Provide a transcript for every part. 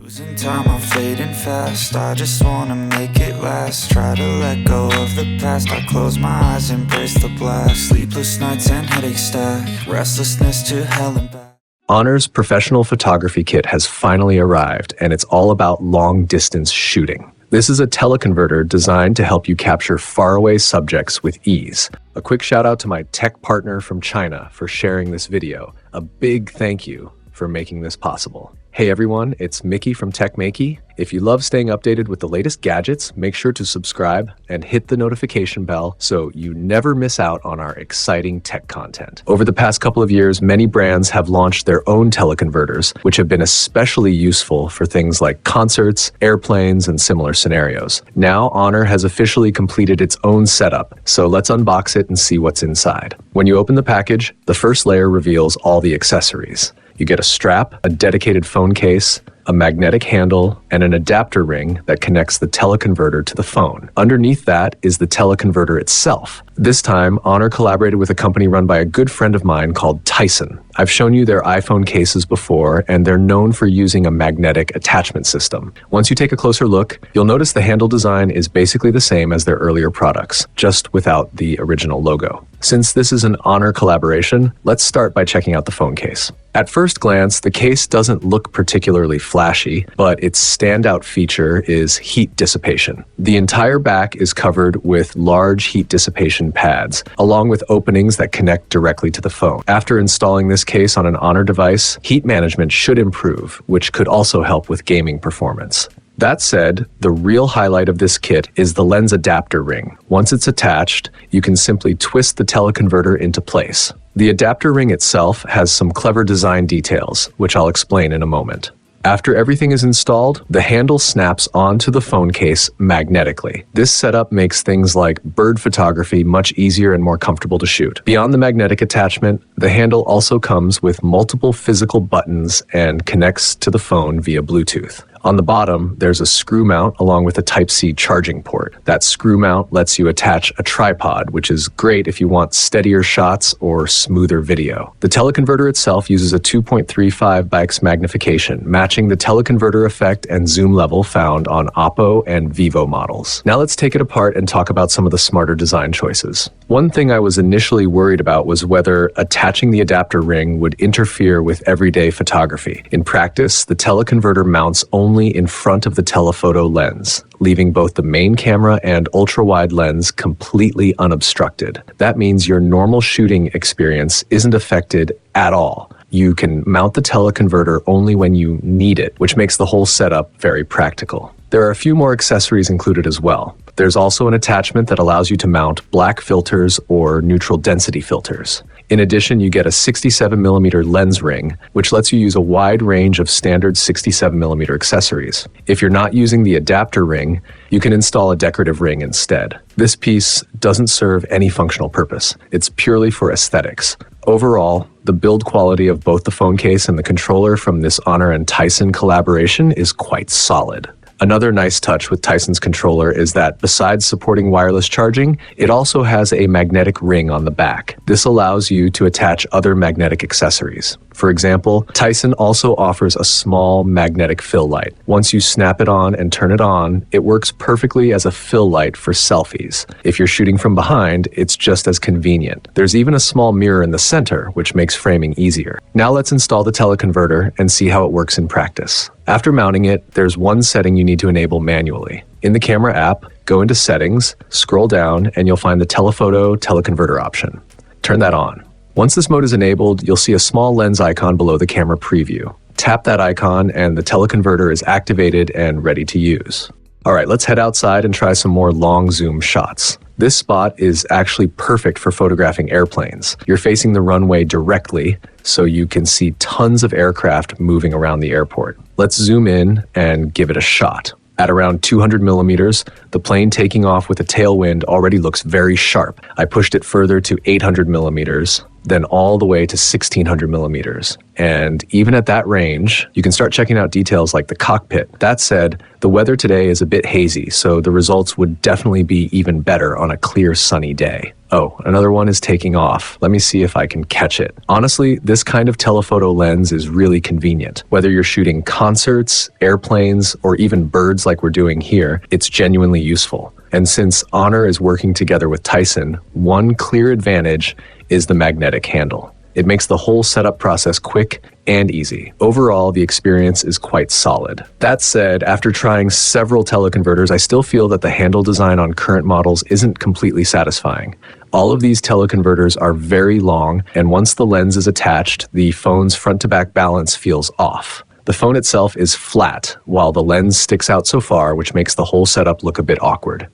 Losing time, I'm fading fast. I just wanna make it last. Try to let go of the past. I close my eyes, embrace the blast. Sleepless nights and headache stack. Restlessness to hell and back. Honor's professional photography kit has finally arrived, and it's all about long-distance shooting. This is a teleconverter designed to help you capture faraway subjects with ease. A quick shout out to my tech partner from China for sharing this video. A big thank you for making this possible. Hey everyone, it's Maiky from techmaiky. If you love staying updated with the latest gadgets, make sure to subscribe and hit the notification bell so you never miss out on our exciting tech content. Over the past couple of years, many brands have launched their own teleconverters, which have been especially useful for things like concerts, airplanes, and similar scenarios. Now, Honor has officially completed its own setup, so let's unbox it and see what's inside. When you open the package, the first layer reveals all the accessories. You get a strap, a dedicated phone case, a magnetic handle, and an adapter ring that connects the teleconverter to the phone. Underneath that is the teleconverter itself. This time, Honor collaborated with a company run by a good friend of mine called Tyson. I've shown you their iPhone cases before, and they're known for using a magnetic attachment system. Once you take a closer look, you'll notice the handle design is basically the same as their earlier products, just without the original logo. Since this is an Honor collaboration, let's start by checking out the phone case. At first glance, the case doesn't look particularly flashy, but its standout feature is heat dissipation. The entire back is covered with large heat dissipation pads, along with openings that connect directly to the phone. After installing this case on an Honor device, heat management should improve, which could also help with gaming performance. That said, the real highlight of this kit is the lens adapter ring. Once it's attached, you can simply twist the teleconverter into place. The adapter ring itself has some clever design details, which I'll explain in a moment. After everything is installed, the handle snaps onto the phone case magnetically. This setup makes things like bird photography much easier and more comfortable to shoot. Beyond the magnetic attachment, the handle also comes with multiple physical buttons and connects to the phone via Bluetooth. On the bottom, there's a screw mount along with a Type-C charging port. That screw mount lets you attach a tripod, which is great if you want steadier shots or smoother video. The teleconverter itself uses a 2.35x magnification, matching the teleconverter effect and zoom level found on Oppo and Vivo models. Now let's take it apart and talk about some of the smarter design choices. One thing I was initially worried about was whether attaching the adapter ring would interfere with everyday photography. In practice, the teleconverter mounts only in front of the telephoto lens, leaving both the main camera and ultra-wide lens completely unobstructed. That means your normal shooting experience isn't affected at all. You can mount the teleconverter only when you need it, which makes the whole setup very practical. There are a few more accessories included as well. There's also an attachment that allows you to mount black filters or neutral density filters. In addition, you get a 67mm lens ring, which lets you use a wide range of standard 67mm accessories. If you're not using the adapter ring, you can install a decorative ring instead. This piece doesn't serve any functional purpose. It's purely for aesthetics. Overall, the build quality of both the phone case and the controller from this Honor and Tyson collaboration is quite solid. Another nice touch with Tyson's controller is that besides supporting wireless charging, it also has a magnetic ring on the back. This allows you to attach other magnetic accessories. For example, Tyson also offers a small magnetic fill light. Once you snap it on and turn it on, it works perfectly as a fill light for selfies. If you're shooting from behind, it's just as convenient. There's even a small mirror in the center, which makes framing easier. Now let's install the teleconverter and see how it works in practice. After mounting it, there's one setting you need to enable manually. In the camera app, go into Settings, scroll down, and you'll find the Telephoto teleconverter option. Turn that on. Once this mode is enabled, you'll see a small lens icon below the camera preview. Tap that icon and the teleconverter is activated and ready to use. Alright, let's head outside and try some more long zoom shots. This spot is actually perfect for photographing airplanes. You're facing the runway directly, so you can see tons of aircraft moving around the airport. Let's zoom in and give it a shot. At around 200 millimeters, The plane taking off with a tailwind already looks very sharp. I pushed it further to 800 millimeters, then all the way to 1600 millimeters. And even at that range, you can start checking out details like the cockpit. That said, the weather today is a bit hazy, so the results would definitely be even better on a clear, sunny day. Oh, another one is taking off. Let me see if I can catch it. Honestly, this kind of telephoto lens is really convenient. Whether you're shooting concerts, airplanes, or even birds like we're doing here, it's genuinely useful. And since Honor is working together with Tyson, one clear advantage is the magnetic handle. It makes the whole setup process quick and easy. Overall, the experience is quite solid. That said, after trying several teleconverters, I still feel that the handle design on current models isn't completely satisfying. All of these teleconverters are very long, and once the lens is attached, the phone's front-to-back balance feels off. The phone itself is flat, while the lens sticks out so far, which makes the whole setup look a bit awkward.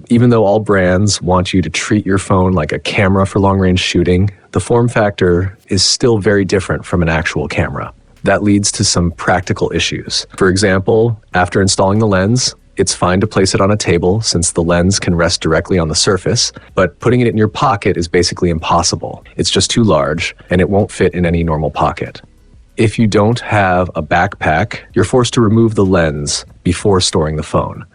Even though all brands want you to treat your phone like a camera for long-range shooting, the form factor is still very different from an actual camera. That leads to some practical issues. For example, after installing the lens, it's fine to place it on a table since the lens can rest directly on the surface, but putting it in your pocket is basically impossible. It's just too large, and it won't fit in any normal pocket. If you don't have a backpack, you're forced to remove the lens before storing the phone.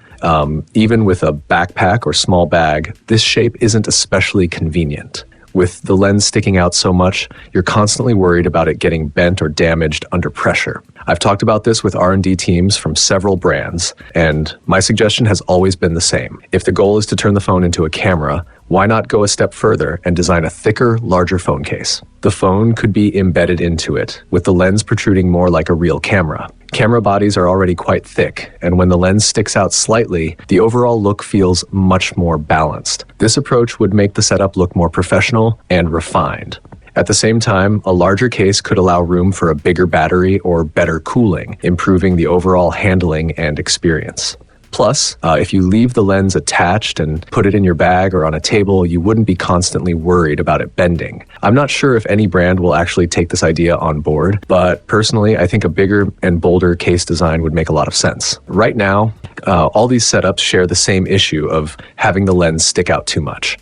Even with a backpack or small bag, this shape isn't especially convenient. With the lens sticking out so much, you're constantly worried about it getting bent or damaged under pressure. I've talked about this with R&D teams from several brands, and my suggestion has always been the same. If the goal is to turn the phone into a camera, why not go a step further and design a thicker, larger phone case? The phone could be embedded into it, with the lens protruding more like a real camera. Camera bodies are already quite thick, and when the lens sticks out slightly, the overall look feels much more balanced. This approach would make the setup look more professional and refined. At the same time, a larger case could allow room for a bigger battery or better cooling, improving the overall handling and experience. Plus, if you leave the lens attached and put it in your bag or on a table, you wouldn't be constantly worried about it bending. I'm not sure if any brand will actually take this idea on board, but personally, I think a bigger and bolder case design would make a lot of sense. Right now, all these setups share the same issue of having the lens stick out too much.